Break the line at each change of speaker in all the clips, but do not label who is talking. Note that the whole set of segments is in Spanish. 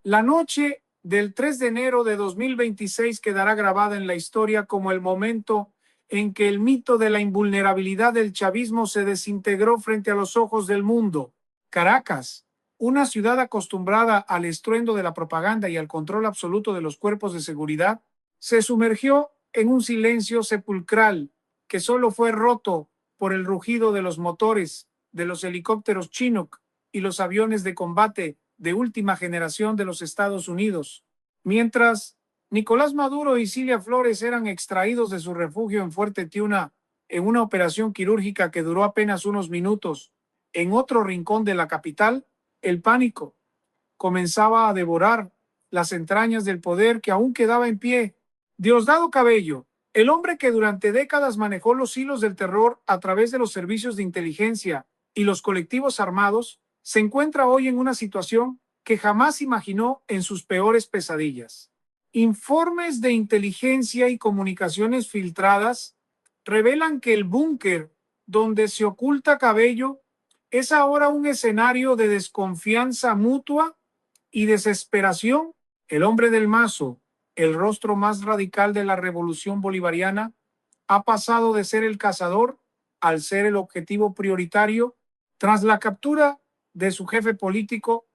La noche del 3 de enero de 2026 quedará grabada en la historia como el momento en que el mito de la invulnerabilidad del chavismo se desintegró frente a los ojos del mundo. Caracas, una ciudad acostumbrada al estruendo de la propaganda y al control absoluto de los cuerpos de seguridad, se sumergió en un silencio sepulcral que solo fue roto por el rugido de los motores de los helicópteros Chinook y los aviones de combate de última generación de los Estados Unidos. Mientras Nicolás Maduro y Cilia Flores eran extraídos de su refugio en Fuerte Tiuna en una operación quirúrgica que duró apenas unos minutos, en otro rincón de la capital, el pánico comenzaba a devorar las entrañas del poder que aún quedaba en pie. Diosdado Cabello, el hombre que durante décadas manejó los hilos del terror a través de los servicios de inteligencia y los colectivos armados, se encuentra hoy en una situación que jamás imaginó en sus peores pesadillas. Informes de inteligencia y comunicaciones filtradas revelan que el búnker donde se oculta Cabello es ahora un escenario de desconfianza mutua y desesperación. El hombre del Mazo, el rostro más radical de la revolución bolivariana, ha pasado de ser el cazador al ser el objetivo prioritario. Tras la captura de su jefe político,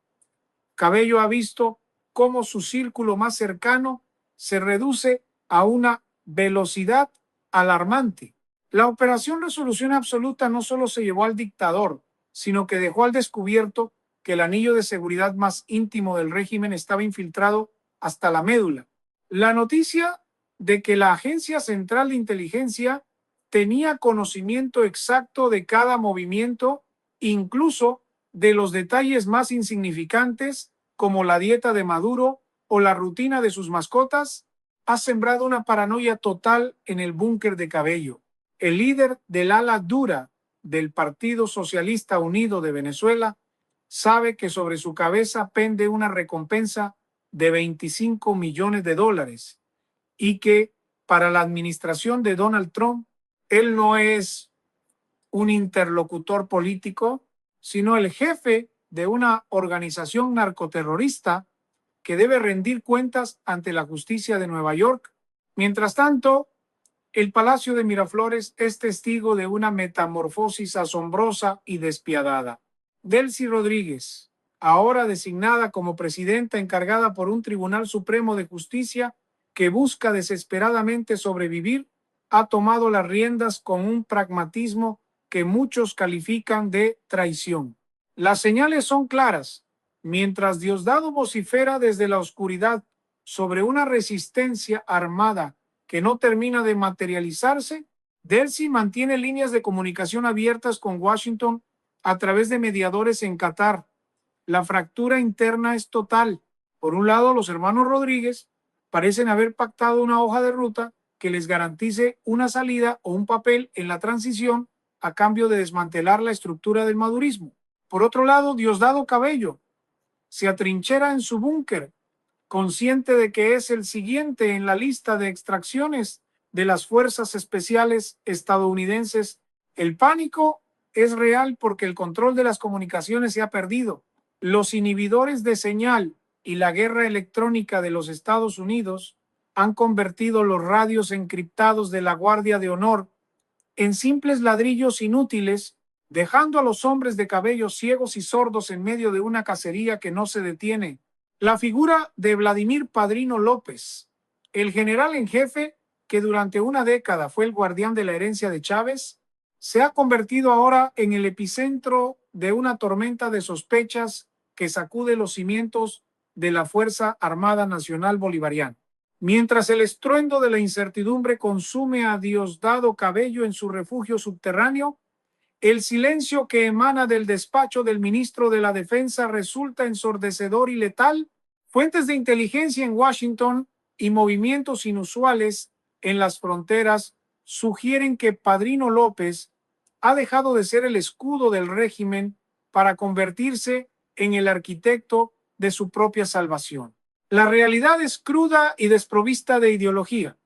Cabello ha visto cómo su círculo más cercano se reduce a una velocidad alarmante. La operación Resolución Absoluta no solo se llevó al dictador, sino que dejó al descubierto que el anillo de seguridad más íntimo del régimen estaba infiltrado hasta la médula. La noticia de que la Agencia Central de Inteligencia tenía conocimiento exacto de cada movimiento, incluso de los detalles más insignificantes, como la dieta de Maduro o la rutina de sus mascotas, ha sembrado una paranoia total en el búnker de Cabello. El líder del ala dura del Partido Socialista Unido de Venezuela sabe que sobre su cabeza pende una recompensa de 25 millones de dólares y que para la administración de Donald Trump, él no es un interlocutor político, sino el jefe de una organización narcoterrorista que debe rendir cuentas ante la justicia de Nueva York. Mientras tanto, el Palacio de Miraflores es testigo de una metamorfosis asombrosa y despiadada. Delcy Rodríguez, ahora designada como presidenta encargada por un Tribunal Supremo de Justicia que busca desesperadamente sobrevivir, ha tomado las riendas con un pragmatismo que muchos califican de traición. Las señales son claras. Mientras Diosdado vocifera desde la oscuridad sobre una resistencia armada que no termina de materializarse, Delcy mantiene líneas de comunicación abiertas con Washington a través de mediadores en Qatar. La fractura interna es total. Por un lado, los hermanos Rodríguez parecen haber pactado una hoja de ruta que les garantice una salida o un papel en la transición a cambio de desmantelar la estructura del madurismo. Por otro lado, Diosdado Cabello se atrinchera en su búnker, consciente de que es el siguiente en la lista de extracciones de las fuerzas especiales estadounidenses. El pánico es real porque el control de las comunicaciones se ha perdido. Los inhibidores de señal y la guerra electrónica de los Estados Unidos han convertido los radios encriptados de la Guardia de Honor en simples ladrillos inútiles, dejando a los hombres de Cabello ciegos y sordos en medio de una cacería que no se detiene. La figura de Vladimir Padrino López, el general en jefe que durante una década fue el guardián de la herencia de Chávez, se ha convertido ahora en el epicentro de una tormenta de sospechas que sacude los cimientos de la Fuerza Armada Nacional Bolivariana. Mientras el estruendo de la incertidumbre consume a Diosdado Cabello en su refugio subterráneo, el silencio que emana del despacho del ministro de la Defensa resulta ensordecedor y letal. Fuentes de inteligencia en Washington y movimientos inusuales en las fronteras sugieren que Padrino López ha dejado de ser el escudo del régimen para convertirse en el arquitecto de su propia salvación. La realidad es cruda y desprovista de ideología.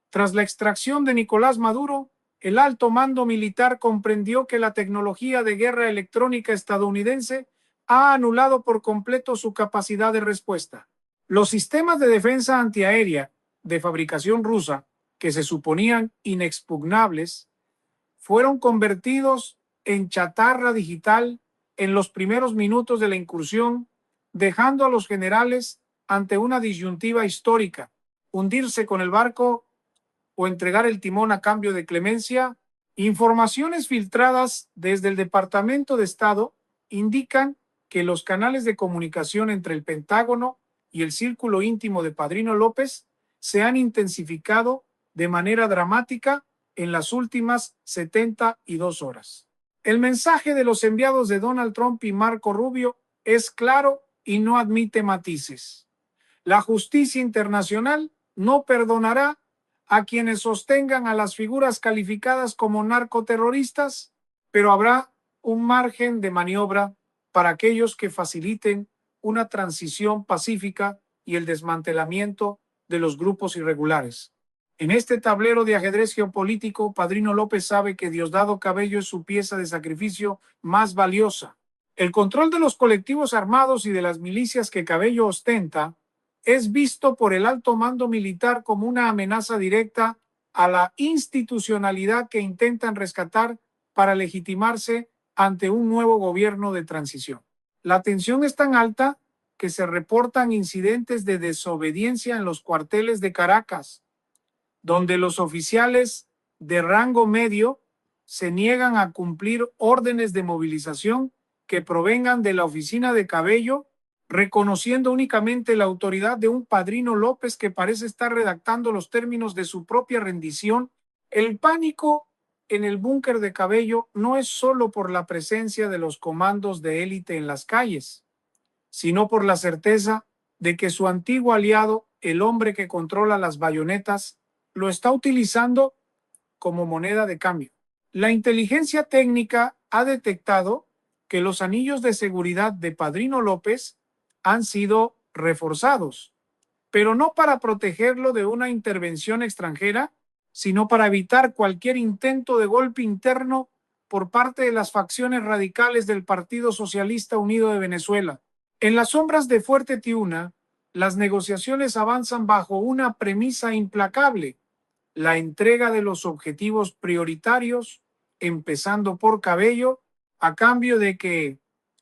Tras la extracción de Nicolás Maduro, el alto mando militar comprendió que la tecnología de guerra electrónica estadounidense ha anulado por completo su capacidad de respuesta. Los sistemas de defensa antiaérea de fabricación rusa, que se suponían inexpugnables, fueron convertidos en chatarra digital en los primeros minutos de la incursión, dejando a los generales ante una disyuntiva histórica: hundirse con el barco o entregar el timón a cambio de clemencia. Informaciones filtradas desde el Departamento de Estado indican que los canales de comunicación entre el Pentágono y el círculo íntimo de Padrino López se han intensificado de manera dramática en las últimas 72 horas. El mensaje de los enviados de Donald Trump y Marco Rubio es claro y no admite matices. La justicia internacional no perdonará a quienes sostengan a las figuras calificadas como narcoterroristas, pero habrá un margen de maniobra para aquellos que faciliten una transición pacífica y el desmantelamiento de los grupos irregulares. En este tablero de ajedrez geopolítico, Padrino López sabe que Diosdado Cabello es su pieza de sacrificio más valiosa. El control de los colectivos armados y de las milicias que Cabello ostenta es visto por el alto mando militar como una amenaza directa a la institucionalidad que intentan rescatar para legitimarse ante un nuevo gobierno de transición. La tensión es tan alta que se reportan incidentes de desobediencia en los cuarteles de Caracas, donde los oficiales de rango medio se niegan a cumplir órdenes de movilización que provengan de la oficina de Cabello, reconociendo únicamente la autoridad de un Padrino López que parece estar redactando los términos de su propia rendición. El pánico en el búnker de Cabello no es solo por la presencia de los comandos de élite en las calles, sino por la certeza de que su antiguo aliado, el hombre que controla las bayonetas, lo está utilizando como moneda de cambio. La inteligencia técnica ha detectado que los anillos de seguridad de Padrino López han sido reforzados, pero no para protegerlo de una intervención extranjera, sino para evitar cualquier intento de golpe interno por parte de las facciones radicales del Partido Socialista Unido de Venezuela. En las sombras de Fuerte Tiuna, las negociaciones avanzan bajo una premisa implacable: la entrega de los objetivos prioritarios, empezando por Cabello, a cambio de que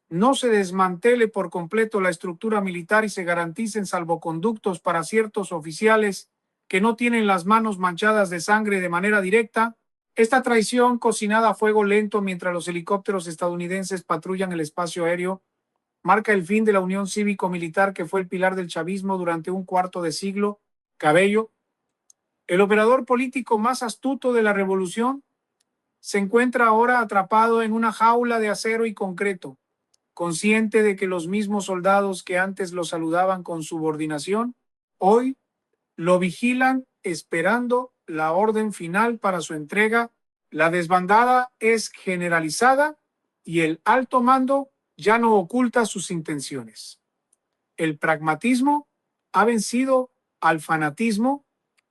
no se desmantele por completo la estructura militar y se garanticen salvoconductos para ciertos oficiales que no tienen las manos manchadas de sangre de manera directa. Esta traición, cocinada a fuego lento mientras los helicópteros estadounidenses patrullan el espacio aéreo, marca el fin de la unión cívico-militar que fue el pilar del chavismo durante un cuarto de siglo. Cabello, el operador político más astuto de la revolución, se encuentra ahora atrapado en una jaula de acero y concreto, consciente de que los mismos soldados que antes lo saludaban con subordinación, hoy lo vigilan esperando la orden final para su entrega. La desbandada es generalizada y el alto mando ya no oculta sus intenciones. El pragmatismo ha vencido al fanatismo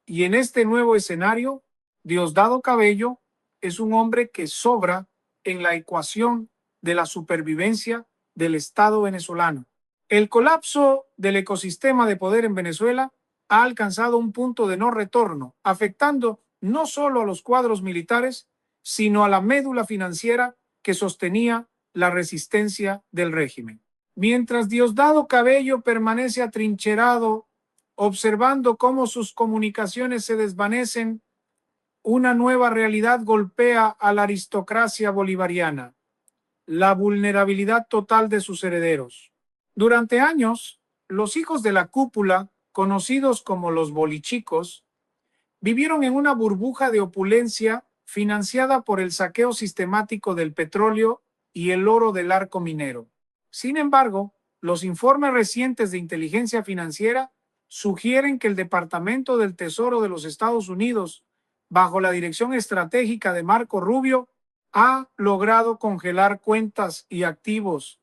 y en este nuevo escenario, Diosdado Cabello es un hombre que sobra en la ecuación de la supervivencia del Estado venezolano. El colapso del ecosistema de poder en Venezuela ha alcanzado un punto de no retorno, afectando no solo a los cuadros militares, sino a la médula financiera que sostenía la resistencia del régimen. Mientras Diosdado Cabello permanece atrincherado, observando cómo sus comunicaciones se desvanecen, una nueva realidad golpea a la aristocracia bolivariana: la vulnerabilidad total de sus herederos. Durante años, los hijos de la cúpula, conocidos como los bolichicos, vivieron en una burbuja de opulencia financiada por el saqueo sistemático del petróleo y el oro del arco minero. Sin embargo, los informes recientes de inteligencia financiera sugieren que el Departamento del Tesoro de los Estados Unidos, bajo la dirección estratégica de Marco Rubio, ha logrado congelar cuentas y activos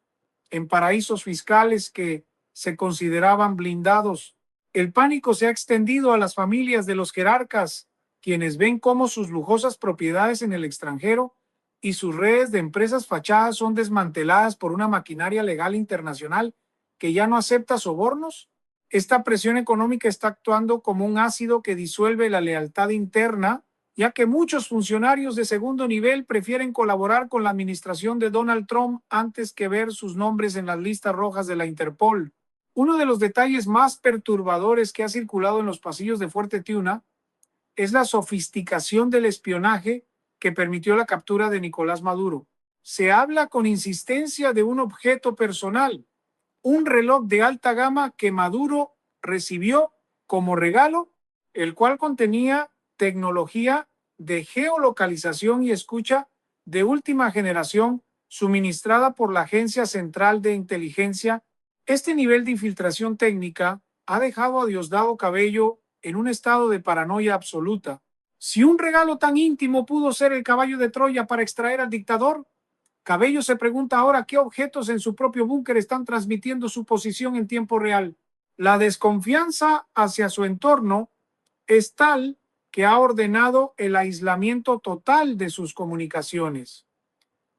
en paraísos fiscales que se consideraban blindados. El pánico se ha extendido a las familias de los jerarcas, quienes ven cómo sus lujosas propiedades en el extranjero y sus redes de empresas fachadas son desmanteladas por una maquinaria legal internacional que ya no acepta sobornos. Esta presión económica está actuando como un ácido que disuelve la lealtad interna, ya que muchos funcionarios de segundo nivel prefieren colaborar con la administración de Donald Trump antes que ver sus nombres en las listas rojas de la Interpol. Uno de los detalles más perturbadores que ha circulado en los pasillos de Fuerte Tiuna es la sofisticación del espionaje que permitió la captura de Nicolás Maduro. Se habla con insistencia de un objeto personal, un reloj de alta gama que Maduro recibió como regalo, el cual contenía tecnología de geolocalización y escucha de última generación suministrada por la Agencia Central de Inteligencia. Este nivel de infiltración técnica ha dejado a Diosdado Cabello en un estado de paranoia absoluta. Si un regalo tan íntimo pudo ser el caballo de Troya para extraer al dictador, Cabello se pregunta ahora qué objetos en su propio búnker están transmitiendo su posición en tiempo real. La desconfianza hacia su entorno es tal que ha ordenado el aislamiento total de sus comunicaciones.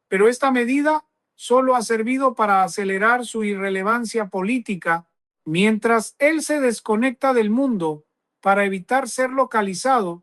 Pero esta medida solo ha servido para acelerar su irrelevancia política, mientras él se desconecta del mundo para evitar ser localizado.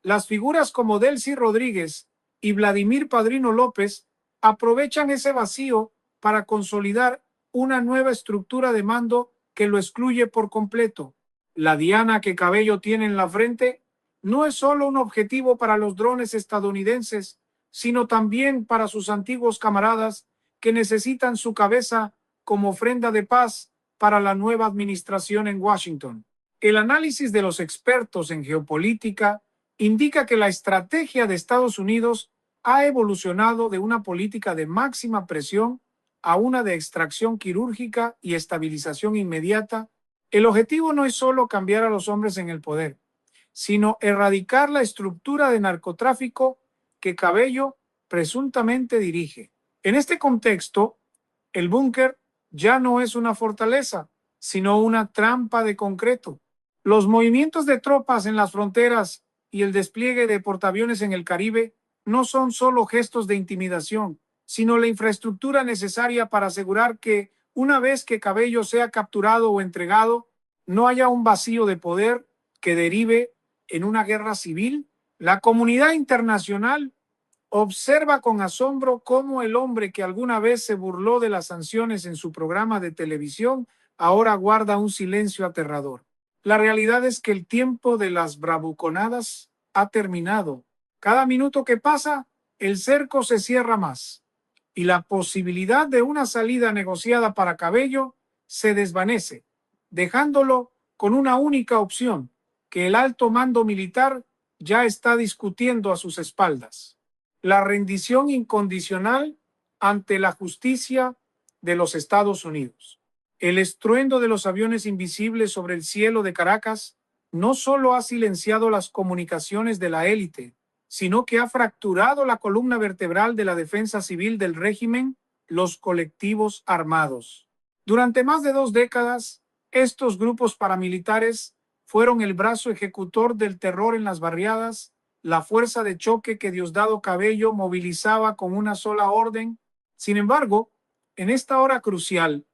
Las figuras como Delcy Rodríguez y Vladimir Padrino López aprovechan ese vacío para consolidar una nueva estructura de mando que lo excluye por completo. La diana que Cabello tiene en la frente no es solo un objetivo para los drones estadounidenses, sino también para sus antiguos camaradas que necesitan su cabeza como ofrenda de paz para la nueva administración en Washington. El análisis de los expertos en geopolítica indica que la estrategia de Estados Unidos ha evolucionado de una política de máxima presión a una de extracción quirúrgica y estabilización inmediata. El objetivo no es solo cambiar a los hombres en el poder, sino erradicar la estructura de narcotráfico que Cabello presuntamente dirige. En este contexto, el búnker ya no es una fortaleza, sino una trampa de concreto. Los movimientos de tropas en las fronteras y el despliegue de portaaviones en el Caribe no son solo gestos de intimidación, sino la infraestructura necesaria para asegurar que, una vez que Cabello sea capturado o entregado, no haya un vacío de poder que derive en una guerra civil. La comunidad internacional observa con asombro cómo el hombre que alguna vez se burló de las sanciones en su programa de televisión ahora guarda un silencio aterrador. La realidad es que el tiempo de las bravuconadas ha terminado. Cada minuto que pasa, el cerco se cierra más y la posibilidad de una salida negociada para Cabello se desvanece, dejándolo con una única opción, que el alto mando militar ya está discutiendo a sus espaldas: la rendición incondicional ante la justicia de los Estados Unidos. El estruendo de los aviones invisibles sobre el cielo de Caracas no solo ha silenciado las comunicaciones de la élite, sino que ha fracturado la columna vertebral de la defensa civil del régimen, los colectivos armados. Durante más de 2 décadas, estos grupos paramilitares fueron el brazo ejecutor del terror en las barriadas, la fuerza de choque que Diosdado Cabello movilizaba con una sola orden. Sin embargo, en esta hora crucial,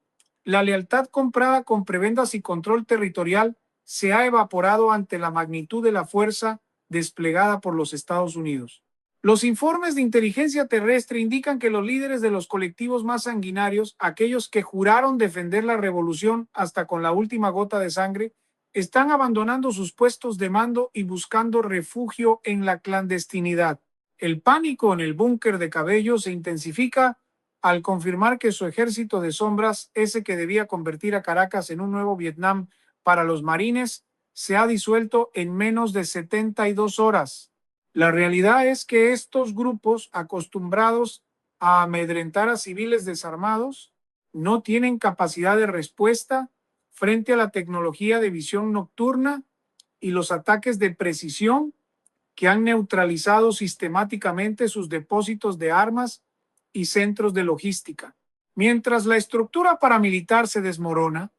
la lealtad comprada con prebendas y control territorial se ha evaporado ante la magnitud de la fuerza desplegada por los Estados Unidos. Los informes de inteligencia terrestre indican que los líderes de los colectivos más sanguinarios, aquellos que juraron defender la revolución hasta con la última gota de sangre, están abandonando sus puestos de mando y buscando refugio en la clandestinidad. El pánico en el búnker de Cabello se intensifica al confirmar que su ejército de sombras, ese que debía convertir a Caracas en un nuevo Vietnam para los marines, se ha disuelto en menos de 72 horas. La realidad es que estos grupos, acostumbrados a amedrentar a civiles desarmados, no tienen capacidad de respuesta frente a la tecnología de visión nocturna y los ataques de precisión que han neutralizado sistemáticamente sus depósitos de armas y centros de logística. Mientras la estructura paramilitar se desmorona,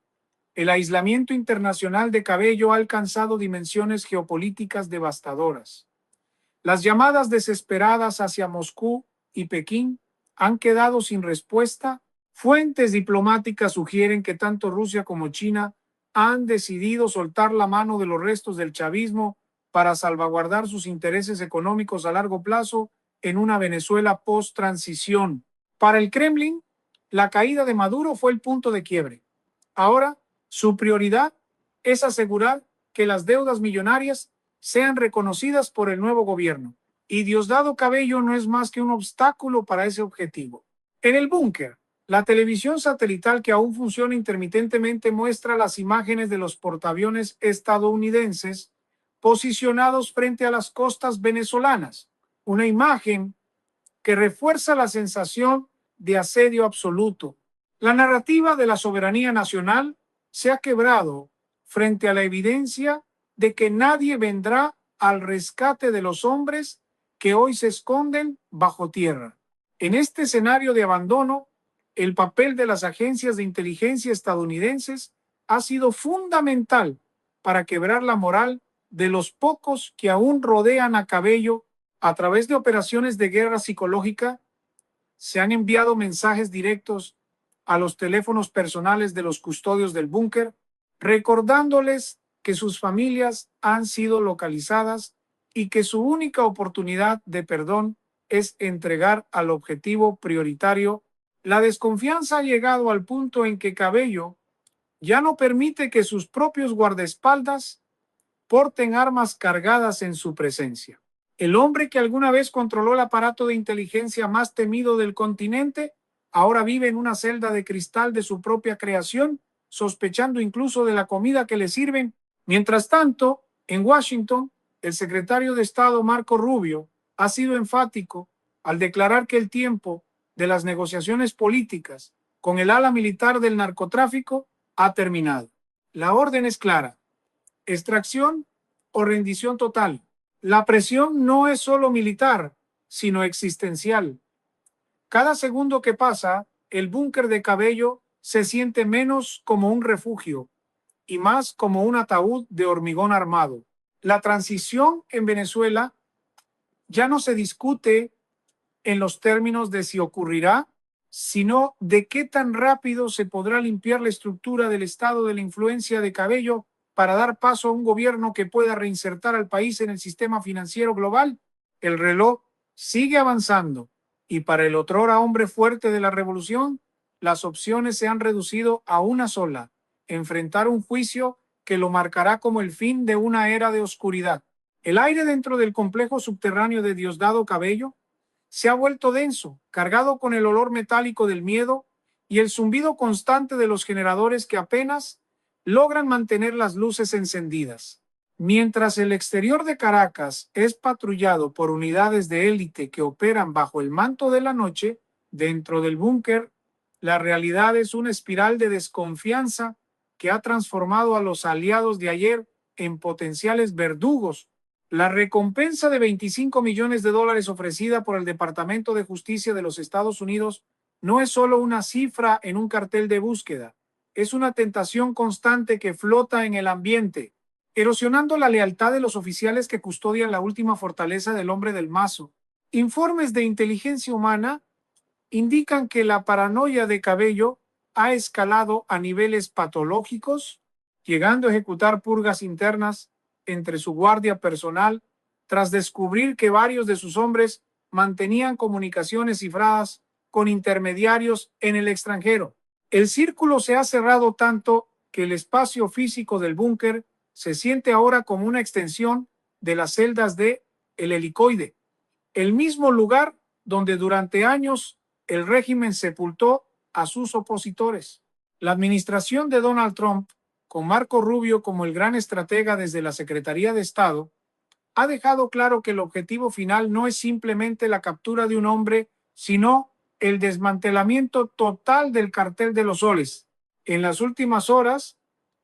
el aislamiento internacional de Cabello ha alcanzado dimensiones geopolíticas devastadoras. Las llamadas desesperadas hacia Moscú y Pekín han quedado sin respuesta. Fuentes diplomáticas sugieren que tanto Rusia como China han decidido soltar la mano de los restos del chavismo para salvaguardar sus intereses económicos a largo plazo en una Venezuela post-transición. Para el Kremlin, la caída de Maduro fue el punto de quiebre. Ahora, su prioridad es asegurar que las deudas millonarias sean reconocidas por el nuevo gobierno. Y Diosdado Cabello no es más que un obstáculo para ese objetivo. En el búnker, la televisión satelital que aún funciona intermitentemente muestra las imágenes de los portaaviones estadounidenses posicionados frente a las costas venezolanas. Una imagen que refuerza la sensación de asedio absoluto. La narrativa de la soberanía nacional se ha quebrado frente a la evidencia de que nadie vendrá al rescate de los hombres que hoy se esconden bajo tierra. En este escenario de abandono, el papel de las agencias de inteligencia estadounidenses ha sido fundamental para quebrar la moral de los pocos que aún rodean a Cabello. A través de operaciones de guerra psicológica, se han enviado mensajes directos a los teléfonos personales de los custodios del búnker, recordándoles que sus familias han sido localizadas y que su única oportunidad de perdón es entregar al objetivo prioritario. La desconfianza ha llegado al punto en que Cabello ya no permite que sus propios guardaespaldas porten armas cargadas en su presencia. El hombre que alguna vez controló el aparato de inteligencia más temido del continente, ahora vive en una celda de cristal de su propia creación, sospechando incluso de la comida que le sirven. Mientras tanto, en Washington, el secretario de Estado Marco Rubio ha sido enfático al declarar que el tiempo de las negociaciones políticas con el ala militar del narcotráfico ha terminado. La orden es clara: extracción o rendición total. La presión no es solo militar, sino existencial. Cada segundo que pasa, el búnker de Cabello se siente menos como un refugio y más como un ataúd de hormigón armado. La transición en Venezuela ya no se discute en los términos de si ocurrirá, sino de qué tan rápido se podrá limpiar la estructura del estado de la influencia de Cabello para dar paso a un gobierno que pueda reinsertar al país en el sistema financiero global. El reloj sigue avanzando y para el otrora hombre fuerte de la revolución, las opciones se han reducido a una sola: enfrentar un juicio que lo marcará como el fin de una era de oscuridad. El aire dentro del complejo subterráneo de Diosdado Cabello se ha vuelto denso, cargado con el olor metálico del miedo y el zumbido constante de los generadores que apenas logran mantener las luces encendidas. Mientras el exterior de Caracas es patrullado por unidades de élite que operan bajo el manto de la noche, dentro del búnker, la realidad es una espiral de desconfianza que ha transformado a los aliados de ayer en potenciales verdugos. La recompensa de $25 millones ofrecida por el Departamento de Justicia de los Estados Unidos no es solo una cifra en un cartel de búsqueda, es una tentación constante que flota en el ambiente, erosionando la lealtad de los oficiales que custodian la última fortaleza del hombre del mazo. Informes de inteligencia humana indican que la paranoia de Cabello ha escalado a niveles patológicos, llegando a ejecutar purgas internas entre su guardia personal tras descubrir que varios de sus hombres mantenían comunicaciones cifradas con intermediarios en el extranjero. El círculo se ha cerrado tanto que el espacio físico del búnker se siente ahora como una extensión de las celdas de El Helicoide, el mismo lugar donde durante años el régimen sepultó a sus opositores. La administración de Donald Trump, con Marco Rubio como el gran estratega desde la Secretaría de Estado, ha dejado claro que el objetivo final no es simplemente la captura de un hombre, sino el desmantelamiento total del cartel de los soles. En las últimas horas,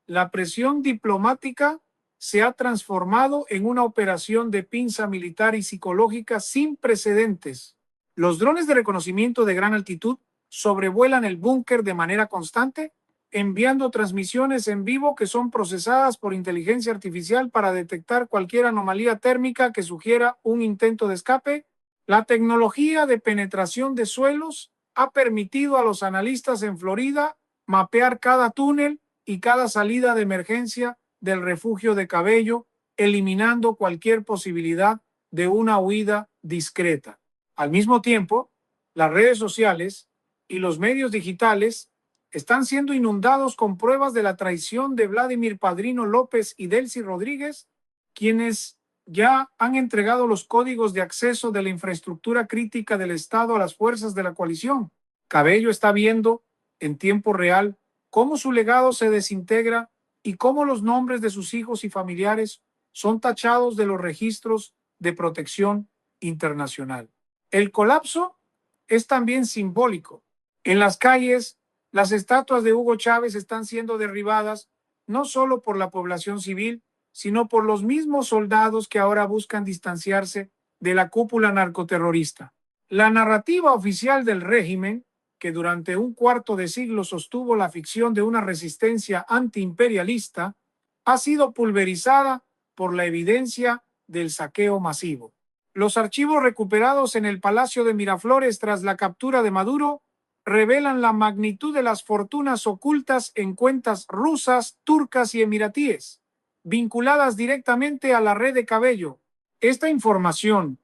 la presión diplomática se ha transformado en una operación de pinza militar y psicológica sin precedentes. Los drones de reconocimiento de gran altitud sobrevuelan el búnker de manera constante, enviando transmisiones en vivo que son procesadas por inteligencia artificial para detectar cualquier anomalía térmica que sugiera un intento de escape. La tecnología de penetración de suelos ha permitido a los analistas en Florida mapear cada túnel y cada salida de emergencia del refugio de Cabello, eliminando cualquier posibilidad de una huida discreta. Al mismo tiempo, las redes sociales y los medios digitales están siendo inundados con pruebas de la traición de Vladimir Padrino López y Delcy Rodríguez, quienes ya han entregado los códigos de acceso de la infraestructura crítica del Estado a las fuerzas de la coalición. Cabello está viendo en tiempo real cómo su legado se desintegra y cómo los nombres de sus hijos y familiares son tachados de los registros de protección internacional. El colapso es también simbólico. En las calles, las estatuas de Hugo Chávez están siendo derribadas no solo por la población civil, sino por los mismos soldados que ahora buscan distanciarse de la cúpula narcoterrorista. La narrativa oficial del régimen, que durante un cuarto de siglo sostuvo la ficción de una resistencia antiimperialista, ha sido pulverizada por la evidencia del saqueo masivo. Los archivos recuperados en el Palacio de Miraflores tras la captura de Maduro revelan la magnitud de las fortunas ocultas en cuentas rusas, turcas y emiratíes, vinculadas directamente a la red de Cabello. Esta información,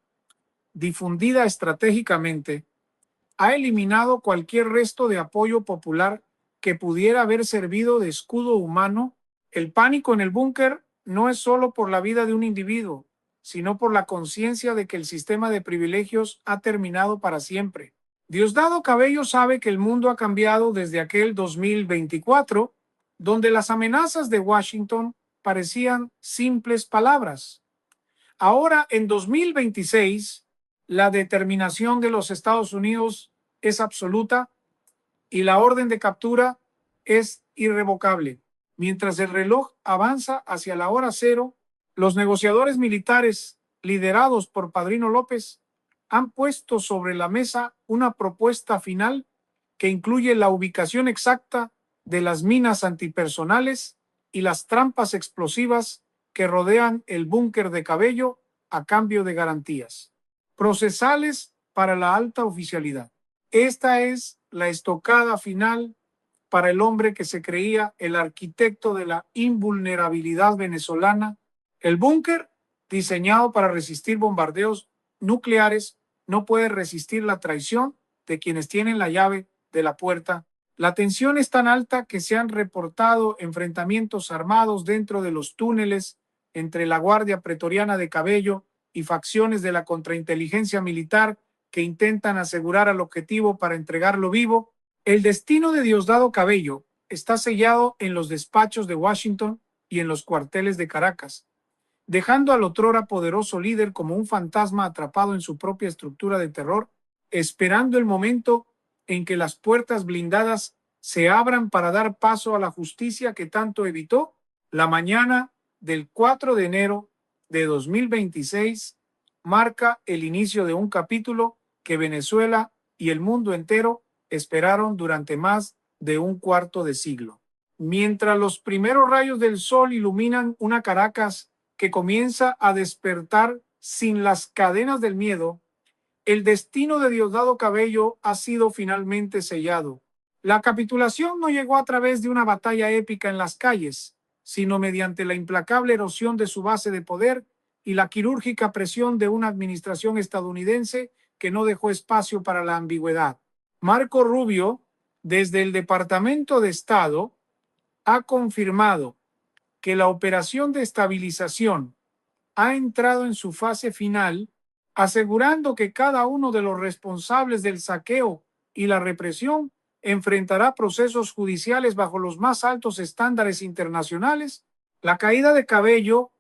difundida estratégicamente, ha eliminado cualquier resto de apoyo popular que pudiera haber servido de escudo humano. El pánico en el búnker no es solo por la vida de un individuo, sino por la conciencia de que el sistema de privilegios ha terminado para siempre. Diosdado Cabello sabe que el mundo ha cambiado desde aquel 2024, donde las amenazas de Washington parecían simples palabras. Ahora, en 2026, la determinación de los Estados Unidos es absoluta y la orden de captura es irrevocable. Mientras el reloj avanza hacia la hora cero, los negociadores militares liderados por Padrino López han puesto sobre la mesa una propuesta final que incluye la ubicación exacta de las minas antipersonales y las trampas explosivas que rodean el búnker de Cabello a cambio de garantías procesales para la alta oficialidad. Esta es la estocada final para el hombre que se creía el arquitecto de la invulnerabilidad venezolana. El búnker, diseñado para resistir bombardeos nucleares, no puede resistir la traición de quienes tienen la llave de la puerta. La tensión es tan alta que se han reportado enfrentamientos armados dentro de los túneles entre la Guardia Pretoriana de Cabello y facciones de la contrainteligencia militar que intentan asegurar al objetivo para entregarlo vivo. El destino de Diosdado Cabello está sellado en los despachos de Washington y en los cuarteles de Caracas, dejando al otrora poderoso líder como un fantasma atrapado en su propia estructura de terror, esperando el momento en que las puertas blindadas se abran para dar paso a la justicia que tanto evitó. La mañana del 4 de enero de 2026 marca el inicio de un capítulo que Venezuela y el mundo entero esperaron durante más de un cuarto de siglo. Mientras los primeros rayos del sol iluminan una Caracas que comienza a despertar sin las cadenas del miedo, el destino de Diosdado Cabello ha sido finalmente sellado. La capitulación no llegó a través de una batalla épica en las calles, sino mediante la implacable erosión de su base de poder y la quirúrgica presión de una administración estadounidense que no dejó espacio para la ambigüedad. Marco Rubio, desde el Departamento de Estado, ha confirmado que la operación de estabilización ha entrado en su fase final, asegurando que cada uno de los responsables del saqueo y la represión enfrentará procesos judiciales bajo los más altos estándares internacionales. La caída de Cabello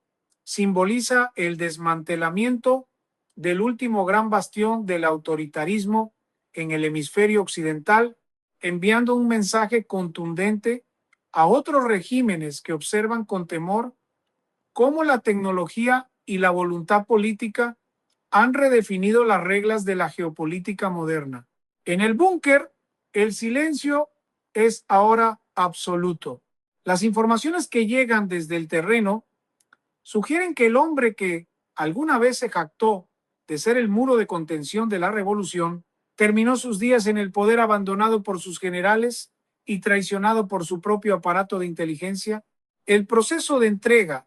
simboliza el desmantelamiento del último gran bastión del autoritarismo en el hemisferio occidental, enviando un mensaje contundente a otros regímenes que observan con temor cómo la tecnología y la voluntad política han redefinido las reglas de la geopolítica moderna. En el búnker, el silencio es ahora absoluto. Las informaciones que llegan desde el terreno sugieren que el hombre que alguna vez se jactó de ser el muro de contención de la revolución terminó sus días en el poder abandonado por sus generales y traicionado por su propio aparato de inteligencia, el proceso de entrega,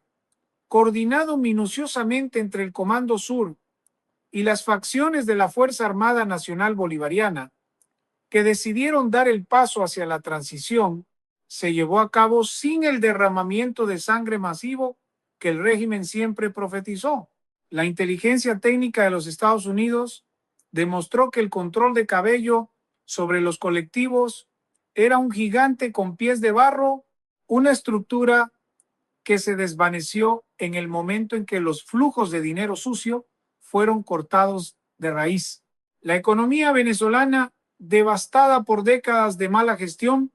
coordinado minuciosamente entre el Comando Sur y las facciones de la Fuerza Armada Nacional Bolivariana, que decidieron dar el paso hacia la transición, se llevó a cabo sin el derramamiento de sangre masivo que el régimen siempre profetizó. La inteligencia técnica de los Estados Unidos demostró que el control de Cabello sobre los colectivos era un gigante con pies de barro, una estructura que se desvaneció en el momento en que los flujos de dinero sucio fueron cortados de raíz. La economía venezolana, devastada por décadas de mala gestión,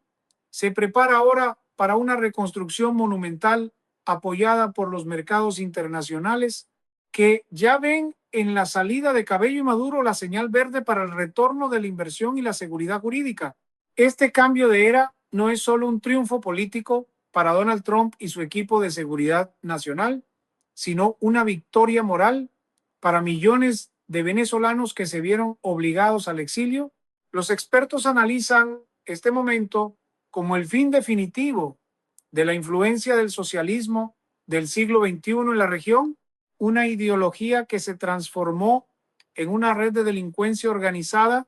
se prepara ahora para una reconstrucción monumental apoyada por los mercados internacionales que ya ven en la salida de Cabello y Maduro la señal verde para el retorno de la inversión y la seguridad jurídica. Este cambio de era no es solo un triunfo político para Donald Trump y su equipo de seguridad nacional, sino una victoria moral para millones de venezolanos que se vieron obligados al exilio. Los expertos analizan este momento como el fin definitivo de la influencia del socialismo del siglo XXI en la región, una ideología que se transformó en una red de delincuencia organizada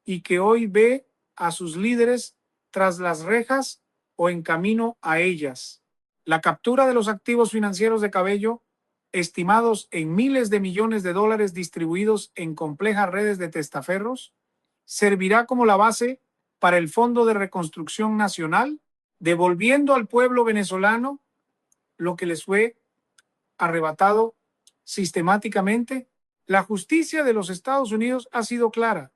y que hoy ve a sus líderes tras las rejas o en camino a ellas. La captura de los activos financieros de Cabello, estimados en miles de millones de dólares distribuidos en complejas redes de testaferros, servirá como la base para el Fondo de Reconstrucción Nacional, devolviendo al pueblo venezolano lo que les fue arrebatado sistemáticamente. La justicia de los Estados Unidos ha sido clara.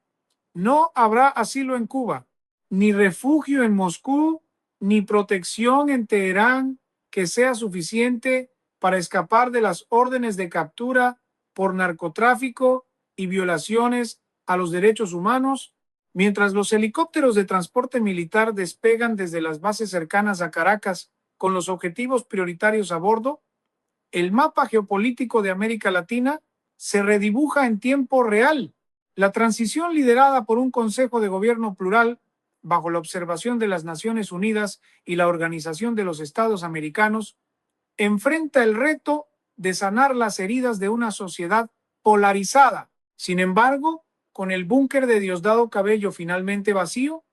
No habrá asilo en Cuba, ni refugio en Moscú, ni protección en Teherán que sea suficiente para escapar de las órdenes de captura por narcotráfico y violaciones a los derechos humanos, mientras los helicópteros de transporte militar despegan desde las bases cercanas a Caracas con los objetivos prioritarios a bordo. El mapa geopolítico de América Latina se redibuja en tiempo real. La transición liderada por un Consejo de Gobierno plural, bajo la observación de las Naciones Unidas y la Organización de los Estados Americanos, enfrenta el reto de sanar las heridas de una sociedad polarizada. Sin embargo, con el búnker de Diosdado Cabello finalmente vacío,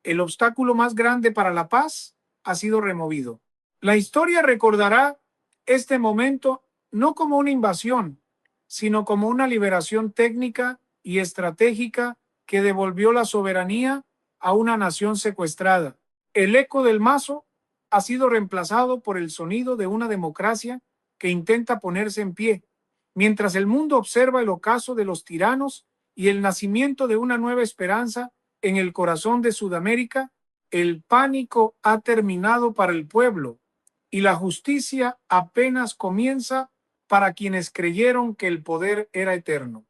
el obstáculo más grande para la paz ha sido removido. La historia recordará este momento no como una invasión, sino como una liberación técnica y estratégica que devolvió la soberanía a una nación secuestrada. El eco del mazo ha sido reemplazado por el sonido de una democracia que intenta ponerse en pie, mientras el mundo observa el ocaso de los tiranos y el nacimiento de una nueva esperanza en el corazón de Sudamérica. El pánico ha terminado para el pueblo y la justicia apenas comienza para quienes creyeron que el poder era eterno.